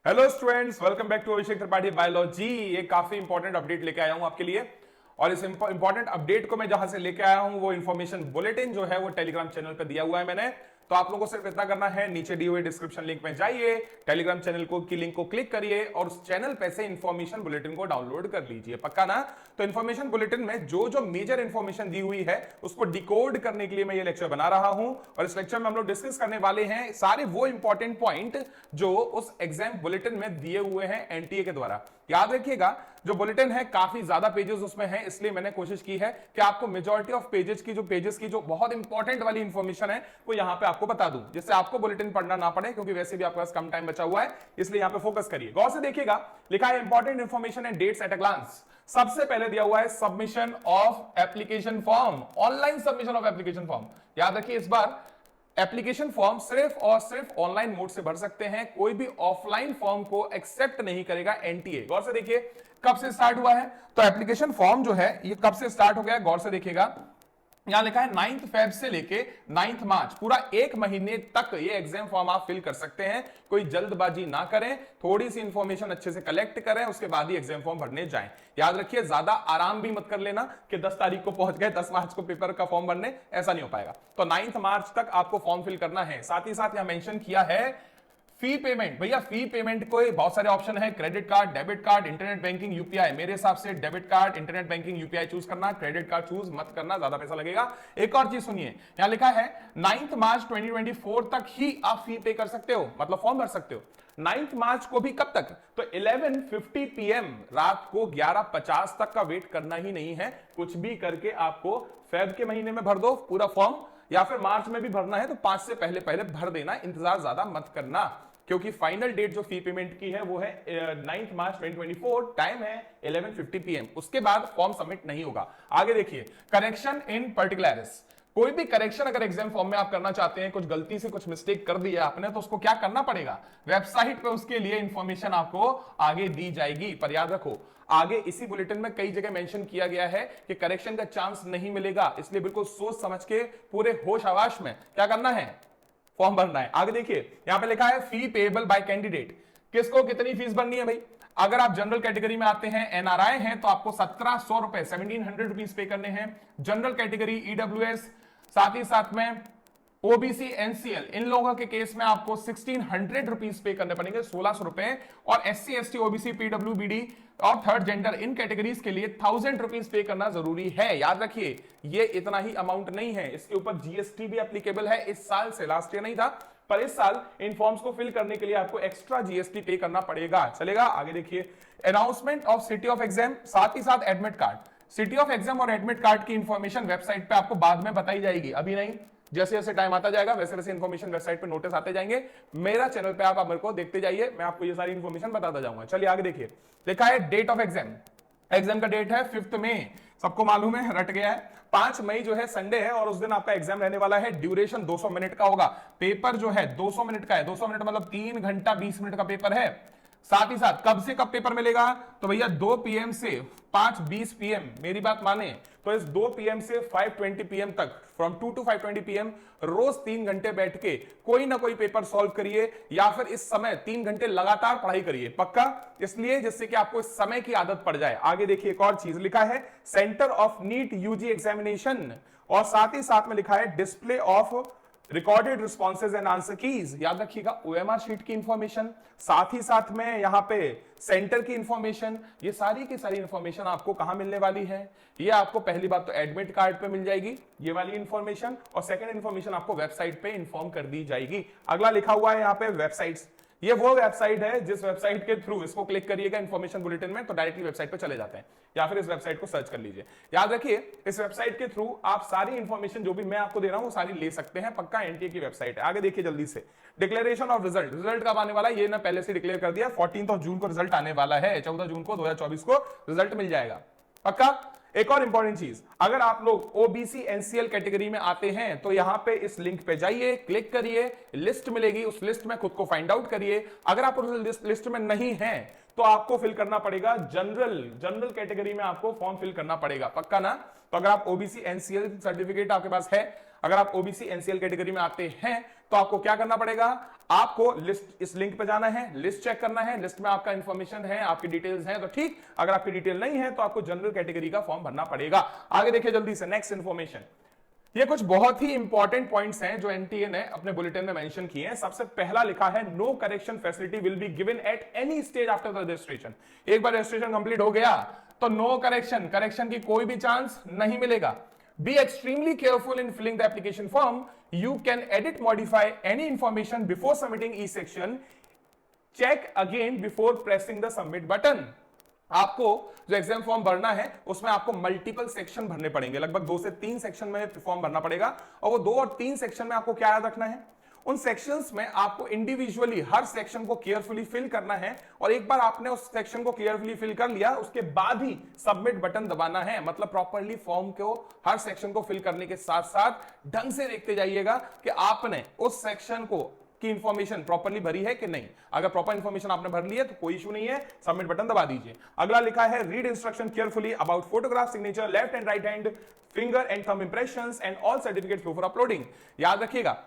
Hello students, welcome back to Abhishek Tripathi biology. ये काफी important update लेके आया हूं आपके लिए। और इस इंपॉर्टेंट अपडेट को मैं जहां से लेके आया हूं वो इन्फॉर्मेशन बुलेटिन जो है वो टेलीग्राम चैनल पे दिया हुआ है मैंने। तो आप लोगों को सिर्फ इतना करना है, नीचे दिए हुए डिस्क्रिप्शन लिंक में जाइए, टेलीग्राम चैनल को की लिंक को क्लिक करिए और उस चैनल पे से इन्फॉर्मेशन बुलेटिन को डाउनलोड कर लीजिए। पक्का ना? तो इन्फॉर्मेशन बुलेटिन में जो जो मेजर इन्फॉर्मेशन दी हुई है उसको डिकोड करने के लिए मैं ये लेक्चर बना रहा हूं। और इस लेक्चर में हम लोग डिस्कस करने वाले हैं सारे वो इंपॉर्टेंट पॉइंट जो उस एग्जाम बुलेटिन में दिए हुए हैं एनटीए के द्वारा। याद रखिएगा, जो बुलेटिन है काफी ज्यादा पेजेस उसमें है, इसलिए मैंने कोशिश की है कि आपको मेजॉरिटी ऑफ पेजेस की जो बहुत इंपॉर्टेंट वाली इंफॉर्मेशन है वो यहां पे आपको बता दूं, जिससे आपको बुलेटिन पढ़ना ना पड़े, क्योंकि वैसे भी आपके पास कम टाइम बचा हुआ है। इसलिए यहां पे फोकस करिए, गौर से देखिएगा। लिखा है important information and dates at a glance. सबसे पहले दिया हुआ है submission of application form, online submission of application form. याद रखिए, इस बार एप्लीकेशन फॉर्म सिर्फ और सिर्फ ऑनलाइन मोड से भर सकते हैं, कोई भी ऑफलाइन फॉर्म को एक्सेप्ट नहीं करेगा एनटीए। गौर से देखिए कब से स्टार्ट हुआ है। तो एप्लीकेशन फॉर्म जो है ये कब से स्टार्ट हो गया है, गौर से देखिएगा। यहां लिखा है 9 फेब से लेके 9 मार्च, पूरा एक महीने तक ये एग्जाम फॉर्म आप फिल कर सकते हैं। कोई जल्दबाजी ना करें, थोड़ी सी इंफॉर्मेशन अच्छे से कलेक्ट करें, उसके बाद ही एग्जाम फॉर्म भरने जाएं। याद रखिए, ज्यादा आराम भी मत कर लेना कि 10 तारीख को पहुंच गए, 10 मार्च को पेपर का फॉर्म भरने, ऐसा नहीं हो पाएगा। तो 9 मार्च तक आपको फॉर्म फिल करना है। साथ ही साथ यहां मेंशन किया है फी पेमेंट। भैया फी पेमेंट को बहुत सारे ऑप्शन है, credit card, debit card, internet banking, UPI. मेरे हिसाब से debit card, internet banking, UPI choose करना, क्रेडिट कार्ड चूज मत करना, ज्यादा पैसा लगेगा। एक और चीज सुनिए, यहां लिखा है 9 मार्च 2024 तक ही आप फी पे कर सकते हो, मतलब फॉर्म भर सकते हो। 9 मार्च को भी कब तक? तो 11:50 PM रात को 11:50 तक का वेट करना ही नहीं है। कुछ भी करके आपको फेब के महीने में भर दो पूरा फॉर्म, या फिर मार्च में भी भरना है तो 5 से पहले पहले भर देना, इंतजार ज्यादा मत करना, क्योंकि फाइनल डेट जो फी पेमेंट की है वो है 9 मार्च 2024, टाइम है 11:50 PM। उसके बाद फॉर्म सबमिट नहीं होगा। आगे देखिए, करेक्शन इन पर्टिकुलरिस। कोई भी करेक्शन अगर एग्जाम फॉर्म में आप करना चाहते हैं, कुछ गलती से कुछ मिस्टेक कर दिया आपने, तो उसको क्या करना पड़ेगा? वेबसाइट पे उसके लिए इंफॉर्मेशन आपको आगे दी जाएगी। पर याद रखो, आगे इसी बुलेटिन में कई जगह मेंशन किया गया है कि करेक्शन का चांस नहीं मिलेगा, इसलिए बिल्कुल सोच समझ के पूरे होश हवास में क्या करना है, फॉर्म भरना है। आगे देखिए, यहां पे लिखा है फी पेएबल बाय कैंडिडेट। किसको कितनी फीस भरनी है भाई? अगर आप जनरल कैटेगरी में आते हैं, एनआरआई हैं, तो आपको 1700 रुपए 1700 रुपीज पे करने हैं। जनरल कैटेगरी, ईडब्ल्यूएस, साथ ही साथ में ओबीसी, एनसीएल, इन लोगों के केस में आपको 1600 रुपीज पे करने पड़ेंगे, 1600 रुपए। और एससी, एसटी, ओबीसी, पीडब्ल्यूबीडी और थर्ड जेंडर, इन कैटेगरीज के लिए 1000 रुपीज पे करना जरूरी है। याद रखिए, ये इतना ही अमाउंट नहीं है, इसके ऊपर जीएसटी भी एप्लीकेबल है इस साल से। लास्ट ईयर नहीं था, पर इस साल इन फॉर्म्स को फिल करने के लिए आपको एक्स्ट्रा जीएसटी पे करना पड़ेगा। चलेगा? आगे देखिए, announcement of city of exam, साथ ही साथ admit card. City of exam और एडमिट कार्ड की इंफॉर्मेशन वेबसाइट पे आपको बाद में बताई जाएगी, अभी नहीं। जैसे जैसे टाइम आता जाएगा वैसे वैसे इंफॉर्मेशन वेबसाइट पे नोटिस आते जाएंगे। मेरा चैनल पे आप मेरे को देखते जाइए, मैं आपको ये सारी इंफॉर्मेशन बताता जाऊंगा। चलिए आगे देखिए, लिखा है डेट ऑफ एग्जाम। एग्जाम का डेट है 5 मई, सबको मालूम है, रट गया है। 5 मई जो है संडे है और उस दिन आपका एग्जाम रहने वाला है। ड्यूरेशन 200 मिनट का होगा। पेपर जो है 200 मिनट का है, 200 मिनट मतलब 3 घंटा 20 मिनट का पेपर है। साथ ही साथ कब से कब पेपर मिलेगा? तो भैया 2 PM से 5:20 PM, मेरी बात माने तो इस 2 PM से 5:20 PM तक, फ्रॉम 2 to 5:20 PM रोज 3 घंटे बैठ के कोई ना कोई पेपर सॉल्व करिए, या फिर इस समय 3 घंटे लगातार पढ़ाई करिए। पक्का? इसलिए जिससे कि आपको इस समय की आदत पड़ जाए। आगे देखिए, एक और चीज लिखा है centre of NEET UG examination, और साथ ही साथ में लिखा है display of recorded responses and answer keys. याद रखिएगा, ओएमआर शीट की इंफॉर्मेशन, साथ ही साथ में यहां पे सेंटर की इंफॉर्मेशन, ये सारी की सारी इंफॉर्मेशन आपको कहां मिलने वाली है? ये आपको पहली बात तो एडमिट कार्ड पे मिल जाएगी ये वाली इंफॉर्मेशन, और सेकंड इंफॉर्मेशन आपको वेबसाइट पे इंफॉर्म कर दी जाएगी। अगला लिखा हुआ है यहां पे वेबसाइट्स। ये वो वेबसाइट है जिस वेबसाइट के थ्रू इसको क्लिक करिएगा इंफॉर्मेशन बुलेटिन में, तो डायरेक्टली वेबसाइट पे चले जाते हैं, या फिर इस वेबसाइट को सर्च कर लीजिए। याद रखिए, इस वेबसाइट के थ्रू आप सारी इंफॉर्मेशन जो भी मैं आपको दे रहा हूं वो सारी ले सकते हैं। पक्का एनटीए की वेबसाइट है। आगे देखिए जल्दी से, डिक्लेरेशन ऑफ रिजल्ट। रिजल्ट कब आने वाला है ये ना पहले से डिक्लेयर कर दिया, 14 जून को रिजल्ट आने वाला है। 14 जून को 2024 को रिजल्ट मिल जाएगा। पक्का? एक और इंपॉर्टेंट चीज, अगर आप लोग ओबीसी एनसीएल कैटेगरी में आते हैं तो यहां पे इस लिंक पे जाइए, क्लिक करिए, लिस्ट मिलेगी, उस लिस्ट में खुद को फाइंड आउट करिए। अगर आप उस लिस्ट में नहीं हैं तो आपको फिल करना पड़ेगा जनरल कैटेगरी में आपको फॉर्म फिल करना पड़ेगा। पक्का ना? तो अगर आप ओबीसी एनसीएल सर्टिफिकेट आपके पास है, अगर आप ओबीसी एनसीएल कैटेगरी में आते हैं तो आपको क्या करना पड़ेगा, आपको लिस्ट, इस लिंक पे जाना है, लिस्ट चेक करना है, लिस्ट में आपका इंफॉर्मेशन है, आपकी डिटेल्स हैं तो ठीक, अगर आपकी डिटेल नहीं है तो आपको जनरल कैटेगरी का फॉर्म भरना पड़ेगा। आगे देखिए जल्दी से नेक्स्ट इंफॉर्मेशन। ये कुछ बहुत ही इंपॉर्टेंट पॉइंट्स हैं जो एनटीए ने अपने बुलेटिन में मेंशन किए हैं। सबसे पहला लिखा है no correction facility will be given at any stage after the registration. एक बार रजिस्ट्रेशन कंप्लीट हो गया तो नो करेक्शन, करेक्शन की कोई भी चांस नहीं मिलेगा। Be extremely careful in filling the application form. You can edit, modify any information before submitting each section. Check again before pressing the submit button. आपको जो एग्जाम फॉर्म भरना है उसमें आपको मल्टीपल सेक्शन भरने पड़ेंगे, लगभग 2 से 3 सेक्शन में फॉर्म भरना पड़ेगा और वो 2 और 3 सेक्शन में आपको क्या याद रखना है, उन सेक्शंस में आपको इंडिविजुअली हर सेक्शन को केयरफुली फिल करना है और एक बार आपने उस सेक्शन को केयरफुली फिल कर लिया उसके बाद ही सबमिट बटन दबाना है। मतलब प्रॉपर्ली फॉर्म को, हर सेक्शन को फिल करने के साथ साथ ढंग से देखते जाइएगा कि आपने उस सेक्शन को की इंफॉर्मेशन प्रॉपर्ली भरी है कि नहीं। अगर प्रॉपर इंफॉर्मेशन आपने भर ली है तो कोई इशू नहीं है, सबमिट बटन दबा दीजिए। अगला लिखा है read instruction carefully about photograph, signature, left and right hand, finger and thumb impressions and all certificates for uploading. याद रखिएगा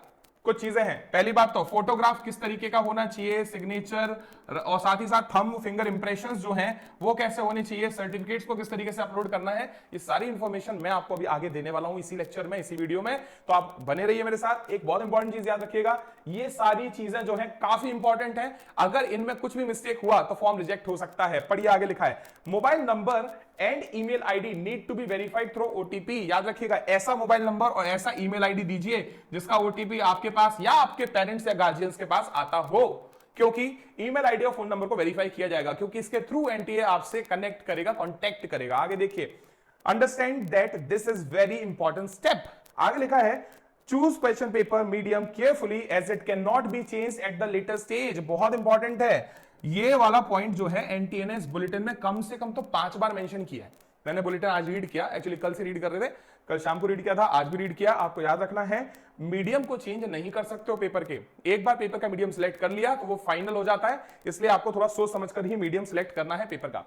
कुछ चीजें हैं। पहली बात तो फोटोग्राफ किस तरीके का होना चाहिए, सिग्नेचर और साथ ही साथ थंब फिंगर इंप्रेशंस जो हैं वो कैसे होने चाहिए, सर्टिफिकेट्स को किस तरीके से अपलोड करना है, ये सारी इंफॉर्मेशन मैं आपको अभी आगे देने वाला हूं इसी लेक्चर में, इसी वीडियो में। तो आप बने रहिए मेरे साथ। एक बहुत इंपॉर्टेंट चीज याद रखिएगा, ये सारी चीजें जो है काफी इंपॉर्टेंट है, अगर इनमें कुछ भी मिस्टेक हुआ तो फॉर्म रिजेक्ट हो सकता है। पढ़िए आगे लिखा है mobile number and email ID need to be verified through OTP. याद रखिएगा ऐसा मोबाइल नंबर और ऐसा ईमेल आईडी दीजिए जिसका ओटीपी आपके पास या आपके पेरेंट्स या गार्जियंस के पास आता हो, क्योंकि ईमेल आईडी और फोन नंबर को वेरीफाई किया जाएगा, क्योंकि इसके थ्रू एनटीए आपसे कनेक्ट करेगा, कांटेक्ट करेगा। आगे देखिए understand that this is very important step. आगे लिखा है choose question paper medium carefully as it can not be change at the later stage. बहुत इंपॉर्टेंट है ये वाला पॉइंट जो है एनटीए ने इस बुलेटिन में कम से कम तो 5 बार मेंशन किया है। मैंने बुलेटिन आज रीड किया, एक्चुअली कल से रीड कर रहे थे, कल शाम को रीड किया था, आज भी रीड किया। आपको याद रखना है मीडियम को चेंज नहीं कर सकते हो पेपर के। एक बार पेपर का मीडियम सिलेक्ट कर लिया तो वो फाइनल हो जाता है, इसलिए आपको थोड़ा सोच समझकर ही मीडियम सिलेक्ट करना है पेपर का।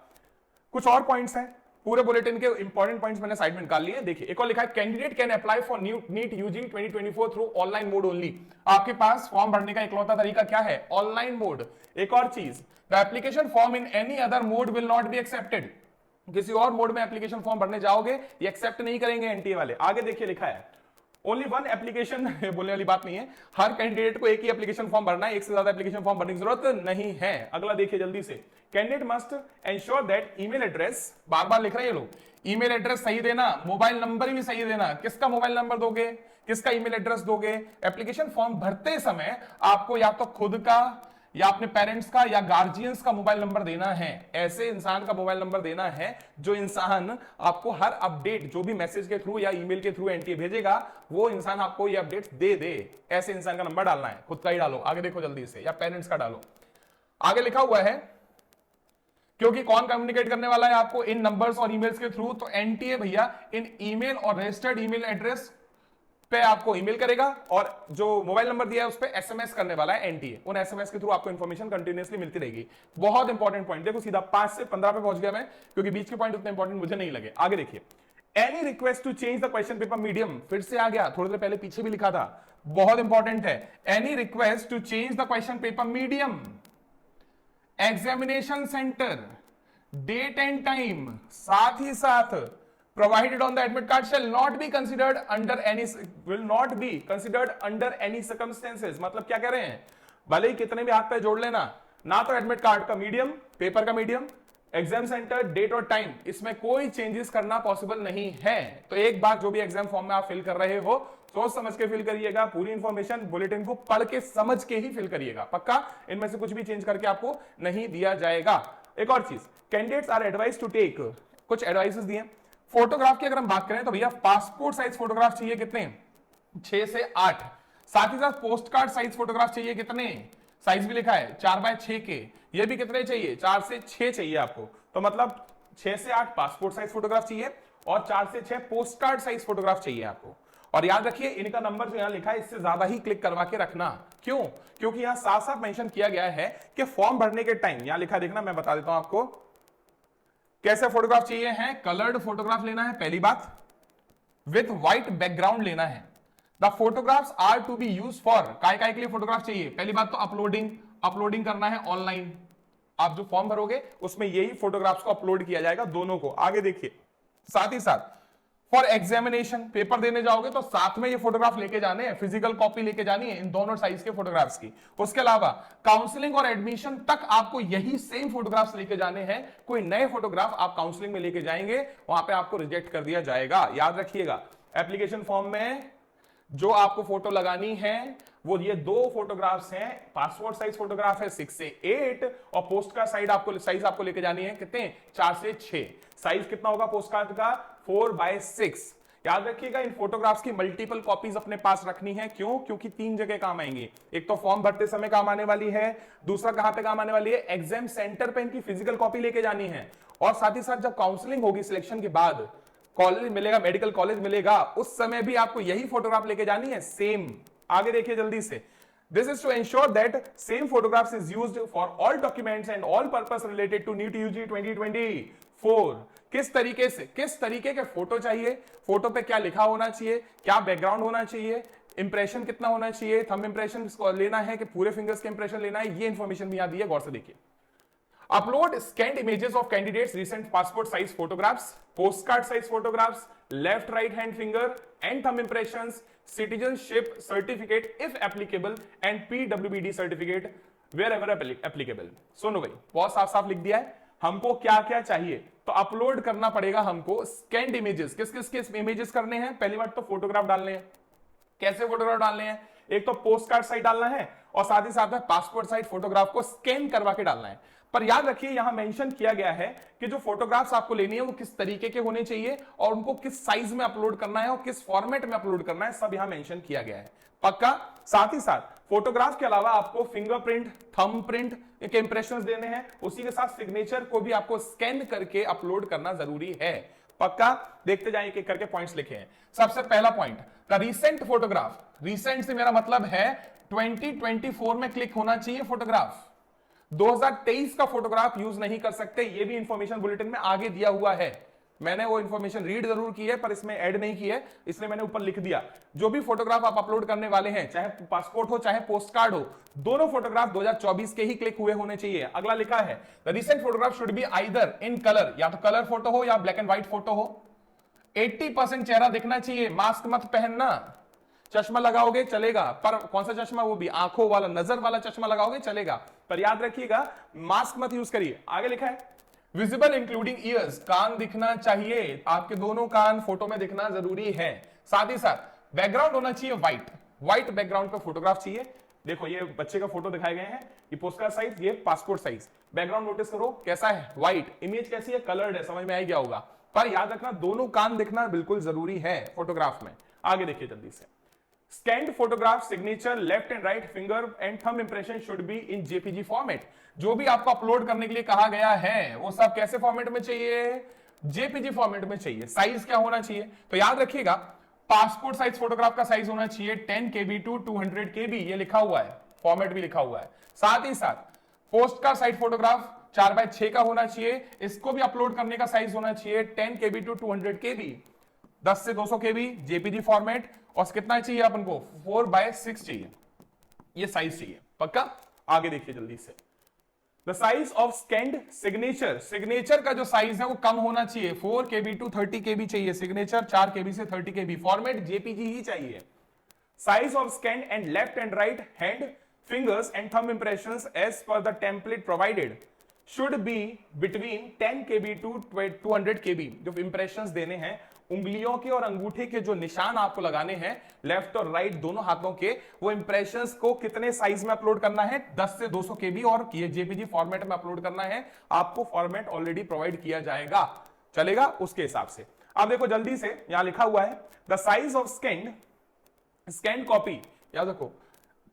कुछ और पॉइंट्स हैं, पूरे बुलेटिन के इंपॉर्टेंट पॉइंट्स मैंने साइड में निकाल लिए। देखिए एक और लिखा है candidate can apply for NEET UG 2024 through online mode only. आपके पास फॉर्म भरने का इकलौता तरीका क्या है, ऑनलाइन मोड। एक और चीज, the application form in any other mode will not be accepted. किसी और मोड में एप्लीकेशन फॉर्म भरने जाओगे ये एक्सेप्ट नहीं करेंगे एनटीए वाले। आगे देखिए लिखा है ओनली वन एप्लीकेशन, बोलने वाली बात नहीं है, हर कैंडिडेट को एक ही एप्लीकेशन फॉर्म भरना है, एक से ज्यादा एप्लीकेशन फॉर्म भरने की जरूरत नहीं है। अगला देखिए जल्दी से, candidate must ensure that email address, बार बार लिख रहे हैं ये लोग, ईमेल एड्रेस सही देना, मोबाइल नंबर भी सही देना। किसका मोबाइल नंबर दोगे, किसका ईमेल एड्रेस दोगे, एप्लीकेशन फॉर्म भरते समय आपको या तो खुद का या अपने पेरेंट्स का या गार्जियंस का मोबाइल नंबर देना है। ऐसे इंसान का मोबाइल नंबर देना है जो इंसान आपको हर अपडेट जो भी मैसेज के थ्रू या ईमेल के थ्रू एनटीए भेजेगा वो इंसान आपको ये अपडेट दे दे। ऐसे इंसान का नंबर डालना है, खुद का ही डालो। आगे देखो जल्दी से, या पेरेंट्स का डालो। आगे लिखा हुआ है क्योंकि कौन कम्युनिकेट करने वाला है आपको इन नंबर्स और ईमेल्स के थ्रू, तो एनटीए भैया इन ईमेल और रजिस्टर्ड ईमेल एड्रेस पे आपको ईमेल करेगा और जो मोबाइल नंबर दिया है उस पे एसएमएस करने वाला है एनटीए। उन एसएमएस के थ्रू आपको इंफॉर्मेशन कंटिन्यूअसली मिलती रहेगी। बहुत इंपॉर्टेंट पॉइंट, देखो सीधा 5 से 15 पे पहुंच गया मैं, क्योंकि बीच के पॉइंट उतने इंपॉर्टेंट मुझे नहीं लगे। आगे देखिए any request to change the question paper medium, फिर से आ गया, थोड़ी देर पहले पीछे भी लिखा था, बहुत इंपॉर्टेंट है। Any request to change the question paper medium, examination centre, date and time, साथ ही साथ provided on the admit card shall not be considered under any will not be considered under any circumstances। मतलब क्या कह रहे हैं, भले ही कितने भी हाथ पे जोड़ लेना, ना तो एडमिट कार्ड का मीडियम, पेपर का मीडियम, एग्जाम सेंटर, डेट और टाइम, इसमें कोई चेंजेस करना पॉसिबल नहीं है। तो एक बार जो भी एग्जाम फॉर्म में आप फिल कर रहे हो सोच समझ के फिल करिएगा, पूरी इंफॉर्मेशन बुलेटिन को पढ़ के समझ के ही फिल करिएगा, पक्का इनमें से कुछ भी चेंज करके आपको नहीं दिया जाएगा। एक और चीज, candidates are advise to take, कुछ एडवाइसेस दिए। फोटोग्राफ की अगर हम बात करें तो भैया पासपोर्ट साइज फोटोग्राफ चाहिए कितने, 6 से 8। साथ ही साथ पोस्ट कार्ड साइज फोटोग्राफ चाहिए कितने, साइज भी लिखा है 4x6 के, ये भी कितने चाहिए, 4 से 6 चाहिए आपको। तो मतलब 6 से 8 पासपोर्ट साइज फोटोग्राफ चाहिए और 4 से 6 पोस्ट कार्ड साइज फोटोग्राफ चाहिए आपको। और याद रखिए इनका नंबर जो यहां लिखा है इससे ज्यादा ही क्लिक करवा के रखना। क्यों, क्योंकि यहां साफ साफ मेंशन किया गया है कि फॉर्म भरने के टाइम, यहां लिखा देखना, मैं बता देता हूं आपको कैसे फोटोग्राफ चाहिए हैं। कलर्ड फोटोग्राफ लेना है पहली बात, विथ व्हाइट बैकग्राउंड लेना है। The photographs are to be use for, काय काय के लिए फोटोग्राफ चाहिए? पहली बात तो अपलोडिंग करना है ऑनलाइन। आप जो फॉर्म भरोगे उसमें यही फोटोग्राफ्स को अपलोड किया जाएगा, दोनों को। आगे देखिए, साथ ही साथ फॉर एग्जामिनेशन, पेपर देने जाओगे तो साथ में ये फोटोग्राफ लेके जाने हैं, फिजिकल कॉपी लेके जानी है इन दोनों साइज के फोटोग्राफ्स की। उसके अलावा काउंसलिंग और एडमिशन तक आपको यही सेम फोटोग्राफ्स लेके जाने हैं। कोई नए फोटोग्राफ आप काउंसलिंग में लेके जाएंगे, वहां पे आपको रिजेक्ट कर दिया जाएगा। याद रखिएगा, एप्लीकेशन फॉर्म में जो आपको फोटो लगानी है वो ये दो फोटोग्राफ्स हैं। पासपोर्ट साइज फोटोग्राफ है 6 से 8 और पोस्ट कार्ड साइज आपको लेके जानी है कितने? 4 से 6। साइज कितना होगा पोस्ट कार्ड का? 4/6। याद रखिएगा, इन फोटोग्राफ्स की मल्टीपल कॉपीज अपने पास रखनी है। क्यों? क्योंकि 3 जगह काम आएंगी। एक तो फॉर्म भरते समय काम आने वाली है, दूसरा कहां पे काम आने वाली है? एग्जाम सेंटर पे इनकी फिजिकल कॉपी लेके जानी है, और साथ ही साथ जब काउंसलिंग होगी सिलेक्शन के बाद, कॉलेज मिलेगा, मेडिकल कॉलेज मिलेगा, उस समय भी आपको यही फोटोग्राफ लेके जानी है, सेम। आगे देखिए जल्दी से। This is to ensure that same photographs is used for all documents and all purpose related to NEET UG 2024। किस तरीके के फोटो चाहिए, फोटो पे क्या लिखा होना चाहिए, क्या बैकग्राउंड होना चाहिए, इंप्रेशन कितना होना चाहिए, थंब इंप्रेशन लेना है कि पूरे फिंगर्स के इंप्रेशन लेना है, ये इंफॉर्मेशन भी यहां दी है, गौर से देखिए। Upload scanned images of candidates' recent passport size photographs, postcard size photographs, left right hand finger and thumb impressions, citizenship certificate if applicable and PWBD certificate wherever applicable। सुनो भाई, बहुत साफ साफ लिख दिया है। हमको क्या क्या चाहिए? तो अपलोड करना पड़ेगा हमको स्कैन्ड इमेजेस। किस किस के इमेजेस करने हैं? पहली बात तो फोटोग्राफ डालने हैं। कैसे फोटोग्राफ डालने हैं? एक तो पोस्ट कार्ड साइज डालना है और साथ ही साथ में पासपोर्ट साइज फोटोग्राफ को स्कैन करवा के डालना है। पर याद रखिए, यहां मेंशन किया गया है कि जो फोटोग्राफ्स आपको लेनी है वो किस तरीके के होने चाहिए और उनको किस साइज में अपलोड करना है और किस फॉर्मेट में अपलोड करना है, सब यहां मेंशन किया गया है। पक्का? साथ ही साथ फोटोग्राफ के अलावा आपको फिंगरप्रिंट, थंब प्रिंट के इंप्रेशंस देने हैं, उसी के साथ सिग्नेचर को भी आपको स्कैन करके अपलोड करना जरूरी है। पक्का? देखते जाइए एक एक करके पॉइंट्स लिखे हैं। सबसे पहला point, the recent photograph. Recent से मेरा मतलब है 2024 में क्लिक होना चाहिए फोटोग्राफ। 2023 का फोटोग्राफ यूज नहीं कर सकते, ये भी इंफॉर्मेशन बुलेटिन में आगे दिया हुआ है। मैंने वो इंफॉर्मेशन रीड जरूर की है पर इसमें ऐड नहीं की है, इसलिए मैंने ऊपर लिख दिया। जो भी फोटोग्राफ आप अपलोड करने वाले हैं, चाहे पासपोर्ट हो चाहे पोस्ट कार्ड हो, दोनों फोटोग्राफ 2024 के ही क्लिक हुए होने चाहिए। अगला लिखा है, the recent photograph should be either in colour, या तो कलर फोटो हो या ब्लैक एंड व्हाइट फोटो हो। 80% चेहरा दिखना चाहिए, मास्क मत पहनना। चश्मा लगाओगे चलेगा, पर कौन सा चश्मा? वो भी आंखों वाला, नजर वाला चश्मा लगाओगे चलेगा, पर याद रखिएगा मास्क मत यूज करिए। आगे लिखा है, विजिबल इंक्लूडिंग ईयर्स, कान दिखना चाहिए, आपके दोनों कान फोटो में दिखना जरूरी है। साथ ही साथ बैकग्राउंड होना चाहिए व्हाइट बैकग्राउंड पे फोटोग्राफ चाहिए। देखो ये बच्चे का फोटो दिखाए गए हैं, ये पोस्टकार्ड साइज, ये पासपोर्ट साइज। बैकग्राउंड नोटिस करो कैसा है, व्हाइट। इमेज कैसी है? कलर्ड है, समझ में आ गया होगा। पर याद रखना दोनों कान दिखना बिल्कुल जरूरी है फोटोग्राफ में। आगे देखिए जल्दी से, Scanned photograph signature left and right finger and thumb impression should be in JPG format। जो भी आपको अपलोड करने के लिए कहा गया है वो सब कैसे फॉर्मेट में चाहिए? जेपीजी फॉर्मेट में चाहिए। साइज क्या होना चाहिए? तो याद रखिएगा, पासपोर्ट साइज फोटोग्राफ का साइज होना चाहिए 10 KB to 200 KB, ये लिखा हुआ है, फॉर्मेट भी लिखा हुआ है। साथ ही साथ पोस्ट का साइज फोटोग्राफ 4/6 का होना चाहिए, इसको भी अपलोड करने का साइज होना चाहिए 10 KB to 200 KB, 10 से 200 KB जेपीजी फॉर्मेट। और कितना चाहिए अपन को? 4/6 चाहिए, ये साइज चाहिए। पक्का? आगे देखिए जल्दी से, the size of scanned signature, signature का जो साइज है वो कम होना चाहिए, 4 KB to 30 KB चाहिए सिग्नेचर, 4 KB से 30 KB, फॉर्मेट जेपीजी ही चाहिए। Size of scanned and left and right hand fingers and thumb impressions as per the template provided should be between 10 KB to 200 KB। जो impressions देने हैं, उंगलियों के और अंगूठे के जो निशान आपको लगाने हैं लेफ्ट और राइट दोनों हाथों के, वो इंप्रेशंस को कितने साइज में अपलोड करना है? 10 से 200 KB और जेपीजी फॉर्मेट में अपलोड करना है। आपको फॉर्मेट ऑलरेडी प्रोवाइड किया जाएगा, चलेगा उसके हिसाब से। अब देखो जल्दी से, यहां लिखा हुआ है the size of scanned copy. याद रखो,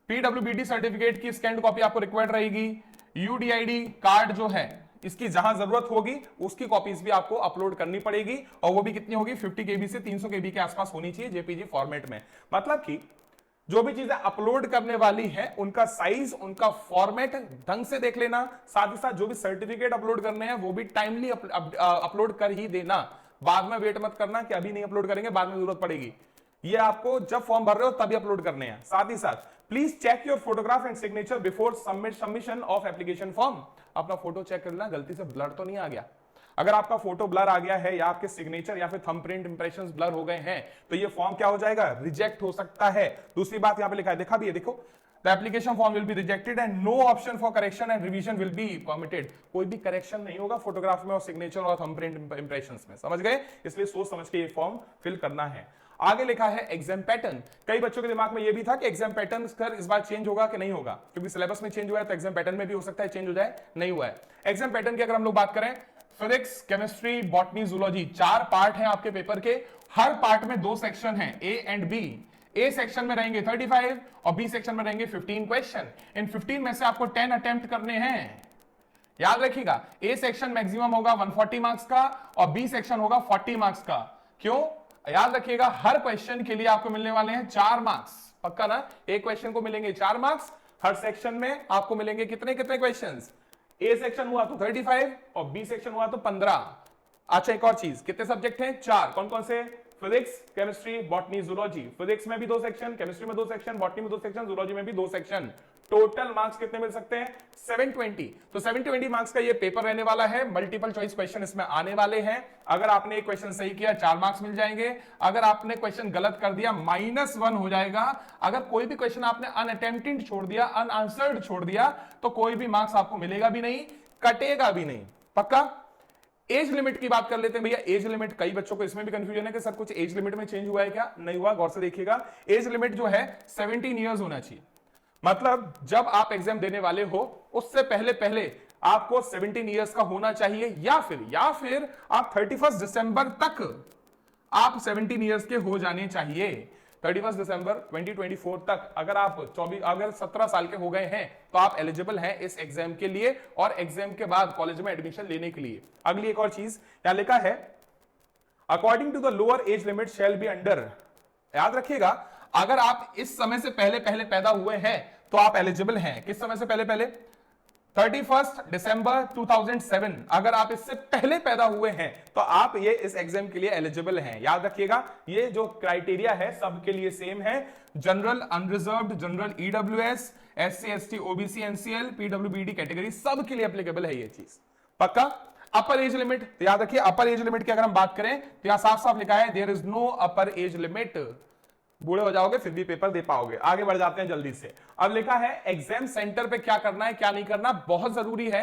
पीडब्ल्यूबीडी सर्टिफिकेट की स्कैन्ड कॉपी आपको रिक्वायर्ड रहेगी। यूडीआईडी कार्ड जो है, इसकी जहां जरूरत होगी उसकी कॉपीज भी आपको अपलोड करनी पड़ेगी, और वो भी कितनी होगी? 50 KB से 300 KB के आसपास होनी चाहिए जेपीजी फॉर्मेट में। मतलब कि जो भी चीजें अपलोड करने वाली है उनका साइज, उनका फॉर्मेट ढंग से देख लेना। साथ ही साथ जो भी सर्टिफिकेट अपलोड करने हैं वो भी टाइमली अपलोड कर ही देना। बाद में वेट मत करना कि अभी नहीं अपलोड करेंगे बाद में जरूरत पड़ेगी। ये आपको जब फॉर्म भर रहे हो तभी अपलोड करने हैं। साथ ही साथ please check your photograph and signature before submission of application form. अपना फोटो चेक कर लेना, गलती से ब्लर तो नहीं आ गया। अगर आपका फोटो ब्लर आ गया है या आपके सिग्नेचर या फिर थंबप्रिंट इंप्रेशंस ब्लर हो गए हैं तो ये फॉर्म क्या हो जाएगा, रिजेक्ट हो सकता है। दूसरी बात यहां पे लिखा है, देखा भी है, देखो, the application form will be rejected and no option for correction and revision will be permitted. कोई भी करेक्शन नहीं होगा फोटोग्राफ में और सिग्नेचर और थंबप्रिंट इंप्रेशंस में, समझ गए? इसलिए सोच समझ के ये फॉर्म फिल करना है। आगे लिखा है एग्जाम पैटर्न। कई बच्चों के दिमाग में ये भी था कि एग्जाम पैटर्न सर इस बार चेंज होगा कि नहीं होगा, क्योंकि सिलेबस में चेंज हुआ है तो एग्जाम पैटर्न में भी हो सकता है चेंज हो जाए, नहीं हुआ है। एग्जाम पैटर्न की अगर हम लोग बात करें, physics, chemistry, botany, zoology, 4 part हैं आपके पेपर के। हर पार्ट में 2 सेक्शन हैं, A and B. A section में रहेंगे 35 और बी सेक्शन में रहेंगे 15 क्वेश्चन। इन 15 में से आपको 10 अटेम्प्ट करने हैं, याद रखिएगा। ए सेक्शन मैक्सिमम होगा 140 मार्क्स का और बी सेक्शन होगा 40 मार्क्स का। क्यों? याद रखिएगा, हर क्वेश्चन के लिए आपको मिलने वाले हैं 4 मार्क्स, पक्का ना? एक क्वेश्चन को मिलेंगे 4 मार्क्स। हर सेक्शन में आपको मिलेंगे कितने कितने क्वेश्चंस? ए सेक्शन हुआ तो 35 और बी सेक्शन हुआ तो 15। अच्छा, एक और चीज, कितने सब्जेक्ट हैं? 4। कौन कौन से? Physics, chemistry, botany, zoology. Physics में भी 2 सेक्शन, केमिस्ट्री में 2 सेक्शन, बॉटनी में 2 सेक्शन, जूलॉजी में भी 2 सेक्शन। टोटल मार्क्स कितने मिल सकते हैं? 720। तो 720 मार्क्स का ये पेपर रहने वाला है। मल्टीपल चॉइस क्वेश्चन इसमें आने वाले हैं। अगर आपने एक क्वेश्चन सही किया 4 मार्क्स मिल जाएंगे। अगर आपने क्वेश्चन गलत कर दिया -1 हो जाएगा। अगर कोई भी क्वेश्चन आपने अनअटेम्प्टेड छोड़ दिया, अनआंसर्ड छोड़ दिया, तो कोई भी मार्क्स आपको मिलेगा भी नहीं, कटेगा भी नहीं, पक्का? एज लिमिट की बात कर लेते हैं भैया। एज लिमिट, कई बच्चों को इसमें भी कंफ्यूजन है कि सर कुछ एज लिमिट में चेंज हुआ है क्या? नहीं हुआ, गौर से देखिएगा। एज लिमिट जो है 17 ईयर्स होना चाहिए। मतलब जब आप एग्जाम देने वाले हो उससे पहले पहले आपको 17 ईयर्स का होना चाहिए, या फिर आप 31 दिसंबर तक आप 17 ईयर्स के हो जाने चाहिए। 31 दिसंबर 2024 तक अगर 17 साल के हो गए हैं तो आप एलिजिबल हैं इस एग्जाम के लिए और एग्जाम के बाद कॉलेज में एडमिशन लेने के लिए। अगली एक और चीज यहां लिखा है, according to the lower age limit shall be under. याद रखिएगा, अगर आप इस समय से पहले पहले पैदा हुए हैं तो आप एलिजिबल हैं। किस समय से पहले पहले? 31 दिसंबर 2007। अगर आप इससे पहले पैदा हुए हैं तो आप ये इस एग्जाम के लिए एलिजिबल हैं। याद रखिएगा, ये जो क्राइटेरिया है सबके लिए सेम है। General, unreserved, general, EWS, SC, ST, OBC, NCL, PWBD category, सबके लिए एप्लीकेबल है ये चीज, पक्का? अपर एज लिमिट, याद रखिए, अपर एज लिमिट की अगर हम बात करें तो यहां साफ साफ लिखा है, there is no upper age limit. बूढ़े हो जाओगे फिर भी पेपर दे पाओगे। आगे बढ़ जाते हैं जल्दी से। अब लिखा है एग्जाम सेंटर पे क्या करना है क्या नहीं करना, बहुत जरूरी है।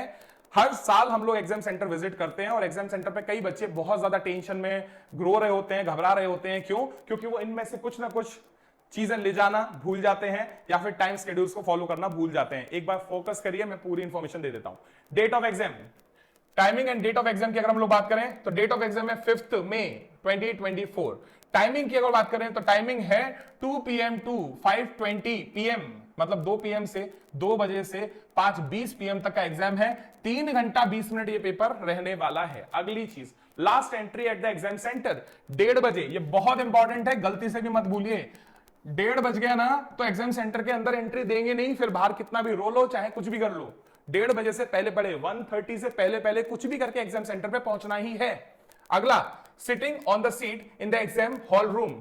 हर साल हम लोग एग्जाम सेंटर विजिट करते हैं और एग्जाम सेंटर पे कई बच्चे बहुत ज्यादा टेंशन में रो रहे होते हैं, घबरा रहे होते हैं। क्यों? क्योंकि वो इनमें से कुछ ना कुछ चीजें ले जाना भूल जाते हैं या फिर टाइम शेड्यूल्स को फॉलो करना भूल जाते हैं। एक बार फोकस करिए, मैं पूरी इंफॉर्मेशन दे देता हूं। Date of exam, timing and date of exam की अगर हम लोग बात करें तो डेट ऑफ एग्जाम है 5 मई 2024। टाइमिंग की अगर बात करें तो टाइमिंग है 2 PM टू 5:20 PM, मतलब 2 PM से 2 बजे से 5:20 PM तक का एग्जाम है। 3 घंटा 20 मिनट ये पेपर रहने वाला है। अगली चीज, last entry at the exam centre 1:30 बजे। ये बहुत इंपॉर्टेंट है, गलती से भी मत भूलिए। 1:30 बज गया ना तो एग्जाम सेंटर के अंदर एंट्री देंगे नहीं, फिर बाहर कितना भी रो लो, चाहे कुछ भी कर लो। 1:30 बजे से पहले पहले 1:30 से पहले पहले कुछ भी करके एग्जाम सेंटर पे पहुंचना ही है। अगला, sitting on the seat in the exam hall room.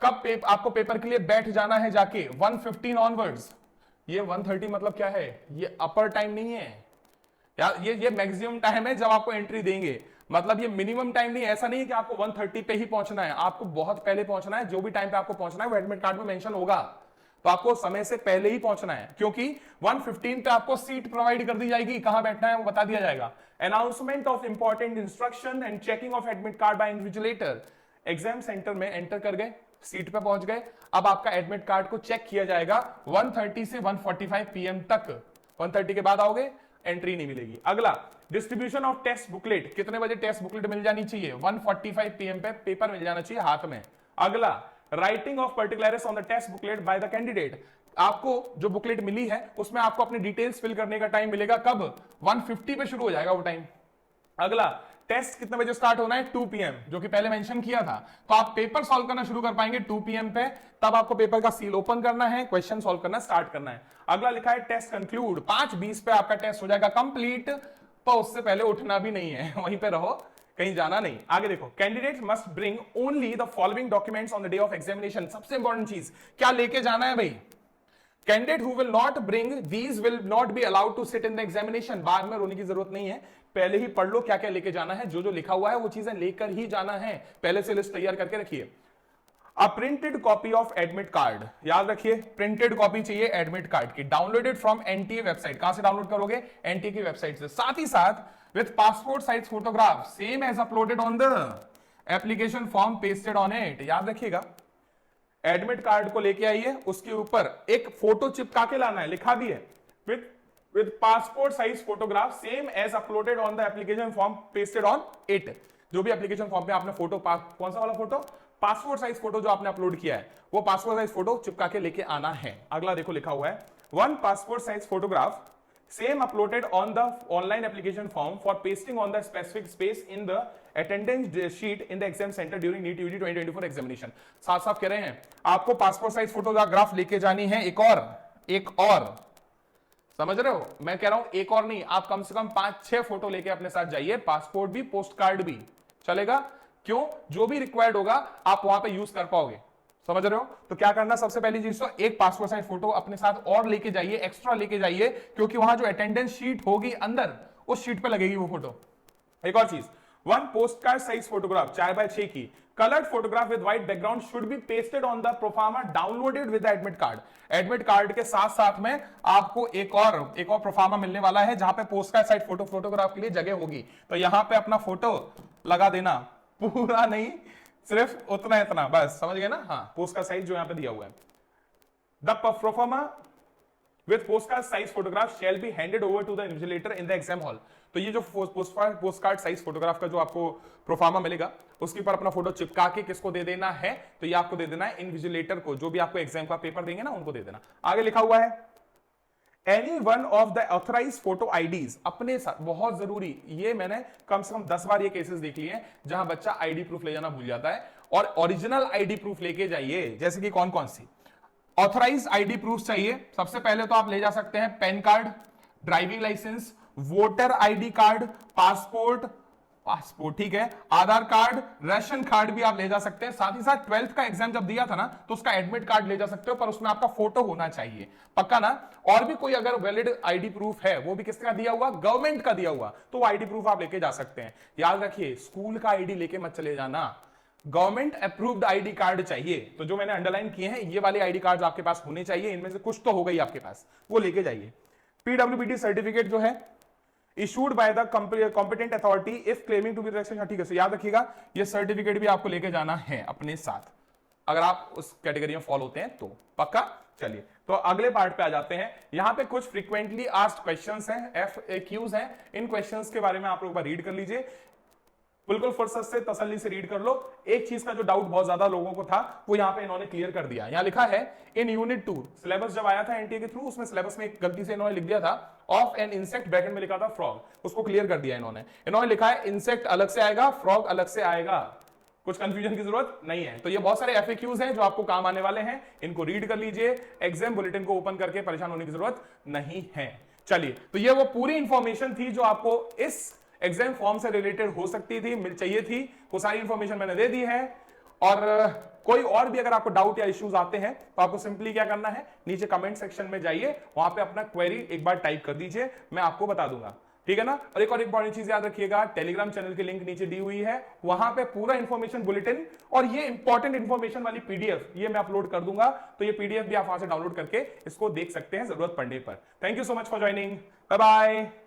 कब आपको पेपर के लिए बैठ जाना है जाके? 1:15 ऑनवर्ड्स। ये 1:30 मतलब क्या है? ये अपर टाइम नहीं है यार, ये मैक्सिमम टाइम है जब आपको एंट्री देंगे। मतलब ये मिनिमम टाइम नहीं है। ऐसा नहीं है कि आपको 1:30 पे ही पहुंचना है, आपको बहुत पहले पहुंचना है। जो भी टाइम पे आपको पहुंचना है वो एडमिट कार्ड में मेंशन होगा, तो आपको समय से पहले ही पहुंचना है, क्योंकि 1:15 पे आपको सीट प्रोवाइड कर दी जाएगी। कहां बैठना है वो बता दिया जाएगा। Announcement of important instruction and checking of admit card by invigilator. Exam centre में एंटर कर गए, सीट पे पहुंच गए, अब आपका एडमिट कार्ड को चेक किया जाएगा 1:30 से 1:45 PM तक। 1:30 के बाद आओगे, एंट्री नहीं मिलेगी। अगला, डिस्ट्रीब्यूशन ऑफ टेस्ट बुकलेट। कितने बजे टेस्ट बुकलेट मिल जानी चाहिए? 1:45 PM पे पेपर मिल जाना चाहिए हाथ में। अगला, writing of particulars on the test booklet by the candidate. आपको जो बुकलेट मिली है उसमें आपको अपनी डिटेल्स फिल करने का टाइम मिलेगा। कब? 1:50 पे शुरू हो जाएगा वो टाइम। अगला, टेस्ट कितने बजे स्टार्ट होना है? 2 PM, जो कि पहले मेंशन किया था। तो आप पेपर सॉल्व करना शुरू कर पाएंगे 2 PM पे। तब आपको पेपर का सील ओपन करना है, क्वेश्चन सॉल्व करना स्टार्ट करना है। अगला लिखा है टेस्ट कंक्लूड। 5:20 पे आपका टेस्ट हो जाएगा कंप्लीट, तो उससे पहले उठना भी नहीं है, वहीं पे रहो। कहीं जाना नहीं। आगे देखो, candidate must bring only the following documents on the day of examination. सबसे इंपॉर्टेंट चीज क्या लेके जाना है भाई, candidate who will not bring these will not be allowed to sit in the examination. बाद में रोने की जरूरत नहीं है, पहले ही पढ़ लो क्या क्या लेके जाना है, जो जो लिखा हुआ है वो चीजें लेकर ही जाना है, पहले से लिस्ट तैयार करके रखिए। अ printed copy of admit card, याद रखिए प्रिंटेड कॉपी चाहिए एडमिट कार्ड की, डाउनलोडेड फ्रॉम एनटीए वेबसाइट। कहां से डाउनलोड करोगे, एनटीए की वेबसाइट से। साथ ही साथ with passport size photograph same as uploaded on the application form pasted on it. याद रखिएगा एडमिट कार्ड को लेके आइए, उसके ऊपर एक फोटो चिपका के लाना है, लिखा भी है with passport size photograph same as uploaded on the application form pasted on it. जो भी एप्लीकेशन फॉर्म पे आपने फोटो, कौन सा वाला फोटो, पासपोर्ट साइज फोटो जो आपने अपलोड किया है, वो पासपोर्ट साइज फोटो चिपका के लेके आना है। अगला देखो लिखा हुआ है, one passport size photograph same uploaded on the online application form for pasting on the specific space in the attendance sheet in the exam center during NEET UG 2024 examination। साफ साफ कह रहे हैं आपको पासपोर्ट साइज फोटोग्राफ लेके जानी है, एक और समझ रहे हो, मैं कह रहा हूं एक और नहीं, आप कम से कम 5-6 फोटो लेके अपने साथ जाइए, पासपोर्ट भी पोस्ट कार्ड भी चलेगा। क्यों, जो भी रिक्वायर्ड होगा आप वहां पे यूज कर पाओगे, समझ रहे हो। तो क्या करना, सबसे पहली चीज तो एक पासपोर्ट साइज फोटो अपने साथ और लेके जाइए, एक्स्ट्रा लेके जाइए, क्योंकि वहां जो अटेंडेंस शीट होगी अंदर, उस शीट पे लगेगी वो फोटो। एक और चीज, one post card size photograph 4x6 की coloured photograph with white background should be pasted on the proforma downloaded with admit card. Admit card के साथ साथ में आपको एक और प्रोफार्मा मिलने वाला है, जहां पे पोस्ट कार्ड साइज फोटोग्राफ के लिए जगह होगी। तो यहां पे अपना फोटो लगा देना, पूरा नहीं, सिर्फ उतना इतना बस, समझ गए ना। हाँ, पोस्ट का साइज जो यहां पे दिया हुआ है, the proforma with post card size photograph shall be handed over to the invigilator in the exam hall. तो ये जो पोस्ट कार्ड साइज फोटोग्राफ का जो आपको प्रोफार्मा मिलेगा, उसके ऊपर अपना फोटो चिपका के किसको दे देना है, तो ये आपको दे देना है इन्विजिलेटर को, जो भी आपको एग्जाम का पेपर देंगे ना उनको दे देना। आगे लिखा हुआ है, any one of the authorise photo IDs अपने साथ, बहुत जरूरी, ये मैंने कम से कम 10 बार ये केसेस देख लिए हैं जहां बच्चा आईडी प्रूफ ले जाना भूल जाता है, और ओरिजिनल आईडी प्रूफ लेके जाइए। जैसे कि कौन कौन सी ऑथराइज आईडी प्रूफ चाहिए, सबसे पहले तो आप ले जा सकते हैं PAN card, driving licence, voter ID card, passport, ठीक है, आधार कार्ड, राशन कार्ड भी आप ले जा सकते हैं। साथ ही साथ 12th का एग्जाम जब दिया था ना, तो उसका एडमिट कार्ड ले जा सकते हो, पर उसमें आपका फोटो होना चाहिए, पक्का ना। और भी कोई अगर वैलिड आईडी प्रूफ है, वो भी किसका दिया हुआ, गवर्नमेंट का दिया हुआ, तो वो आईडी प्रूफ आप लेके जा सकते हैं। याद रखिए स्कूल का आईडी लेके मत चले जाना, गवर्नमेंट अप्रूव्ड आईडी कार्ड चाहिए। तो जो मैंने अंडरलाइन किए हैं, ये वाले आईडी कार्ड आपके पास होने चाहिए, इनमें से कुछ तो हो गई आपके पास, वो लेके जाइए। पीडब्ल्यूबीडी सर्टिफिकेट जो है issued by the competent authority if claiming to be relaxation, ठीक है, याद रखिएगा ये सर्टिफिकेट भी आपको लेके जाना है अपने साथ, अगर आप उस कैटेगरी में फॉलो होते हैं तो, पक्का। चलिए तो अगले पार्ट पे आ जाते हैं। यहां पे कुछ फ्रीक्वेंटली आस्क्ड क्वेश्चंस हैं, FAQs हैं, इन क्वेश्चंस के बारे में आप लोग रीड कर लीजिए, बिल्कुल फुर्सत से तसल्ली से रीड कर लो। एक चीज का जो डाउट बहुत ज्यादा लोगों को था, वो यहां पे इन्होंने क्लियर कर दिया। यहां लिखा है इन यूनिट 2 सिलेबस जब आया था एनटीए के थ्रू, उसमें सिलेबस में एक गलती से इन्होंने लिख दिया था ऑफ एन इंसेक्ट, ब्रैकेट में लिखा था फ्रॉग, उसको क्लियर कर दिया इन्होंने लिखा है इंसेक्ट अलग से आएगा, फ्रॉग अलग से आएगा, कुछ कंफ्यूजन की जरूरत नहीं है। तो ये बहुत सारे FAQs हैं जो आपको काम आने वाले हैं, इनको रीड कर लीजिए, एग्जाम बुलेटिन को ओपन करके परेशान होने की जरूरत नहीं है। चलिए तो ये वो पूरी इंफॉर्मेशन थी जो आपको इस एग्जाम फॉर्म से रिलेटेड हो सकती थी, मिल चाहिए थी, वो सारी इंफॉर्मेशन मैंने दे दी है। और कोई और भी अगर आपको डाउट या इश्यूज आते हैं तो आपको सिंपली क्या करना है, नीचे कमेंट सेक्शन में जाइए, वहां पे अपना क्वेरी एक बार टाइप कर दीजिए, मैं आपको बता दूंगा, ठीक है ना। और एक और इंपॉर्टेंट चीज याद रखिएगा, टेलीग्राम चैनल की लिंक नीचे दी हुई है, वहां पे पूरा इंफॉर्मेशन बुलेटिन और ये इंपॉर्टेंट इंफॉर्मेशन वाली PDF ये मैं अपलोड कर दूंगा, तो ये PDF भी आप वहां से डाउनलोड करके इसको देख सकते हैं जरूरत पड़ने पर। Thank you so much for joining, bye bye.